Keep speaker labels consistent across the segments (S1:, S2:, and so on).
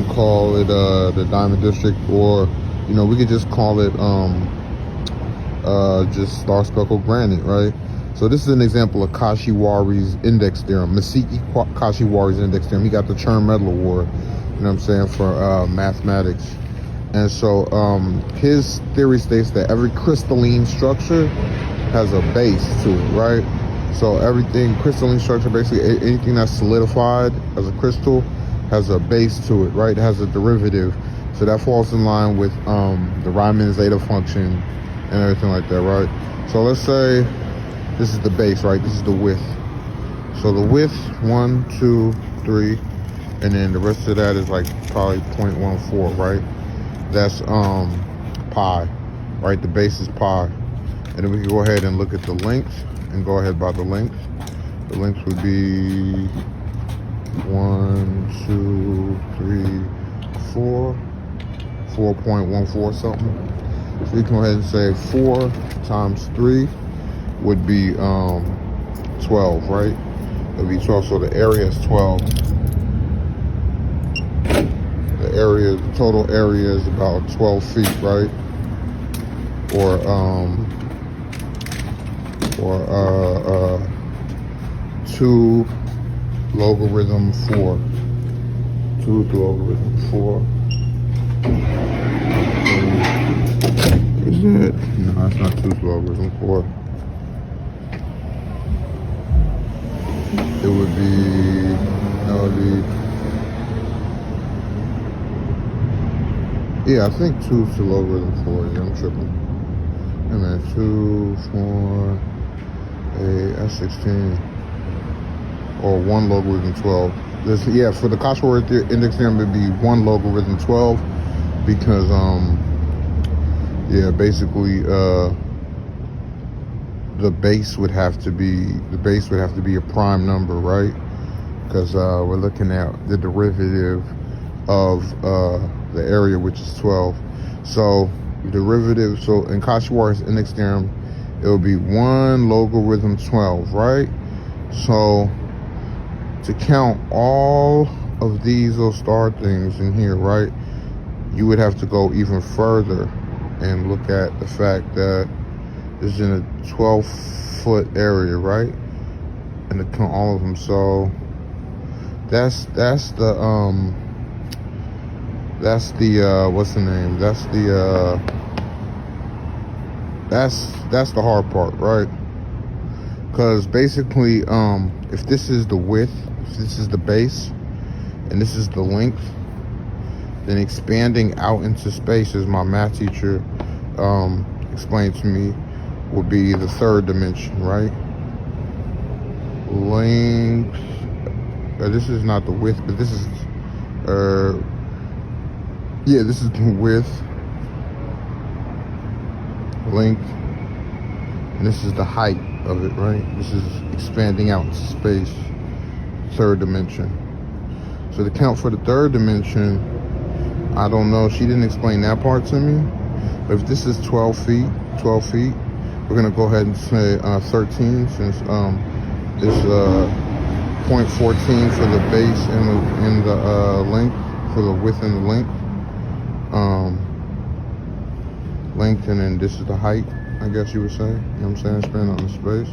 S1: can call it the Diamond District, or you know, we could just call it just star speckled granite, right? So this is an example of Kashiwari's index theorem, Masiki Kashiwari's index theorem. He got the Chern Medal Award, you know what I'm saying, for mathematics. And so his theory states that every crystalline structure has a base to it, right? So everything, crystalline structure, basically anything that's solidified as a crystal has a base to it, right? It has a derivative. So that falls in line with the Riemann zeta function and everything like that, right? So let's say this is the base, right? This is the width. So the width, 1, 2, 3, and then the rest of that is like probably 0.14, right? That's pi, right? The base is pi. And then we can go ahead and look at the length and go ahead by the length. The length would be 1, 2, 3, 4, 4.14 something. So you can go ahead and say 4 times 3 would be 12, right? It would be 12, so the area is 12. The total area is about 12 feet, right? Or 2 logarithm 4. 2 to logarithm 4. Is it? No, it's not 2 to logarithm 4. It would be, that would be, yeah, I think 2 to logarithm 4. Yeah, I'm tripping. And then 2, 4, 8, that's 16. Or 1 logarithm 12. This, yeah, for the Kashiwari index theorem, it'd be 1 logarithm 12 because, yeah, basically, the base would have to be a prime number, right? Because we're looking at the derivative of the area, which is 12. So derivative, so in Kashiwari's index theorem, it will be 1 logarithm 12, right? So to count all of these little star things in here, right, you would have to go even further and look at the fact that it's in a 12-foot area, right? And to count all of them. So that's the what's the name? That's the hard part, right? Because basically, if this is the width, if this is the base, and this is the length, then expanding out into space, as my math teacher explained to me, would be the third dimension, right? Length, this is not the width, but this is, yeah, this is the width, length, and this is the height of it, right? This is expanding out into space, third dimension. So to count for the third dimension, I don't know, she didn't explain that part to me, but if this is 12 feet, we're gonna go ahead and say 13, since it's 0.14 for the base and the length, for the width and the length. Length, and then this is the height, I guess you would say. You know what I'm saying? Expand on the space.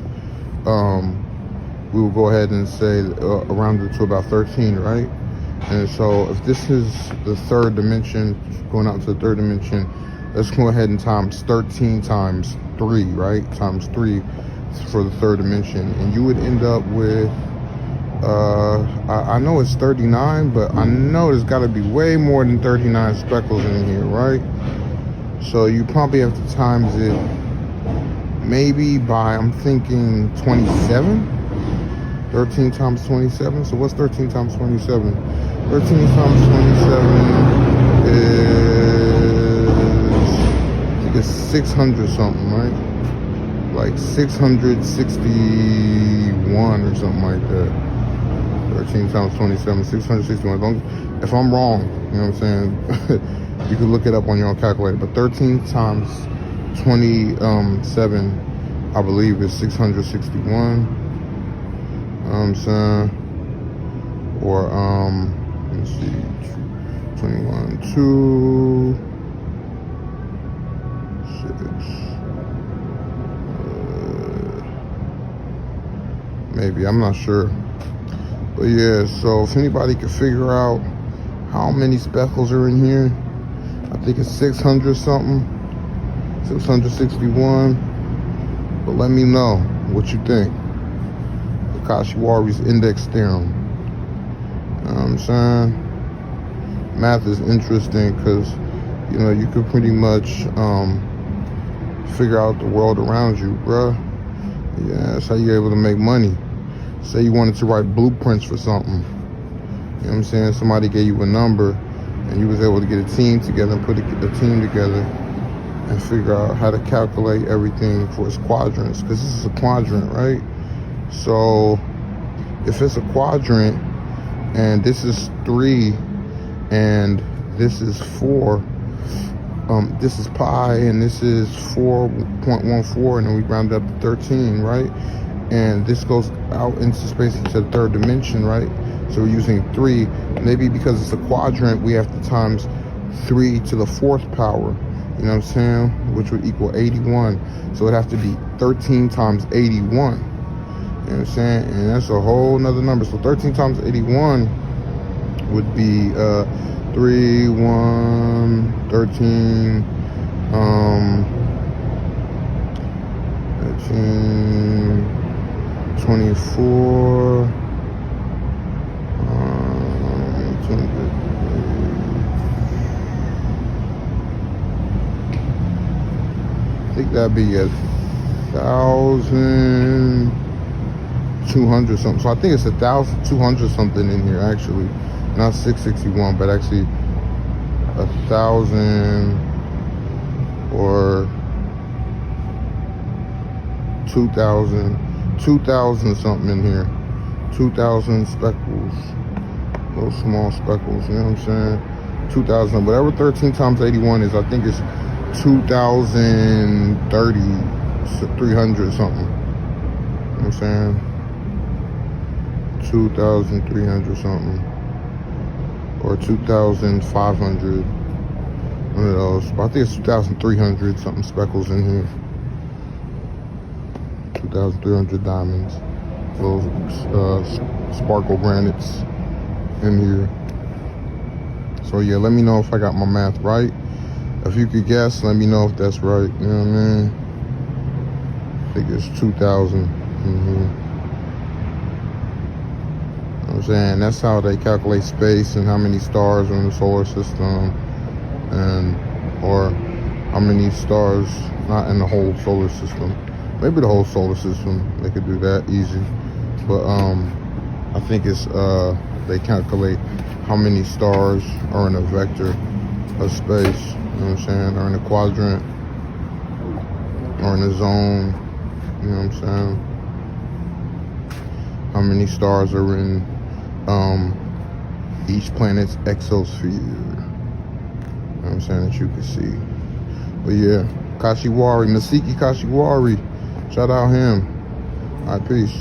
S1: We will go ahead and say around it to about 13, right? And so if this is the third dimension, going out to the third dimension, let's go ahead and times 13 times 3, right? Times 3 for the third dimension. And you would end up with, I know it's 39, but I know there's got to be way more than 39 speckles in here, right? So you probably have to times it maybe by, I'm thinking 27. 13 times 27. So what's 13 times 27? 13 times 27 is, I think it's 600 something, right? Like 661 or something like that. 13 times 27, 661. If I'm wrong, you know what I'm saying? You can look it up on your own calculator. But 13 times 27, I believe, is 661. I'm saying, or let me see, 21, 2, 6. Maybe, I'm not sure. But yeah, so if anybody can figure out how many speckles are in here, I think it's 600 something, 661. But let me know what you think. The Oaarr's index theorem. You know what I'm saying? Math is interesting because, you know, you could pretty much figure out the world around you, bruh. Yeah, that's how you're able to make money. Say you wanted to write blueprints for something. You know what I'm saying? Somebody gave you a number and you was able to get a team together and put a team together and figure out how to calculate everything for its quadrants, because this is a quadrant, right? So if it's a quadrant and this is 3 and this is 4, this is pi and this is 4.14, and then we round up to 13, right? And this goes out into space into the 3rd dimension, right? So we're using 3. Maybe because it's a quadrant, we have to times 3 to the 4th power. You know what I'm saying? Which would equal 81. So it'd have to be 13 times 81. You know what I'm saying? And that's a whole nother number. So 13 times 81 would be 3, 1, 13, 13, 24, 20. I think that'd be 1,200 something. So I think it's 1,200 something in here actually. Not 661, but actually 1,000 or 2,000 something in here. 2,000 speckles. Those small speckles, you know what I'm saying? 2,000, whatever 13 times 81 is, I think it's 2,030, 300 something. You know what I'm saying? 2,300 something. Or 2,500. One of those. But I think it's 2,300 something speckles in here. 2,300 diamonds. Those sparkle granites in here. So yeah, let me know if I got my math right. If you could guess, let me know if that's right. You know what I mean? I think it's 2,000 in here. You know what I'm saying? That's how they calculate space and how many stars are in the solar system, and or how many stars not in the whole solar system. Maybe the whole solar system, they could do that easy. But I think it's they calculate how many stars are in a vector of space. You know what I'm saying? Or in a quadrant, or in a zone. You know what I'm saying? How many stars are in each planet's exosphere. You know what I'm saying? That you can see. But yeah, Oaarrr, Masiki Oaarrr. Shout out him. All right, peace.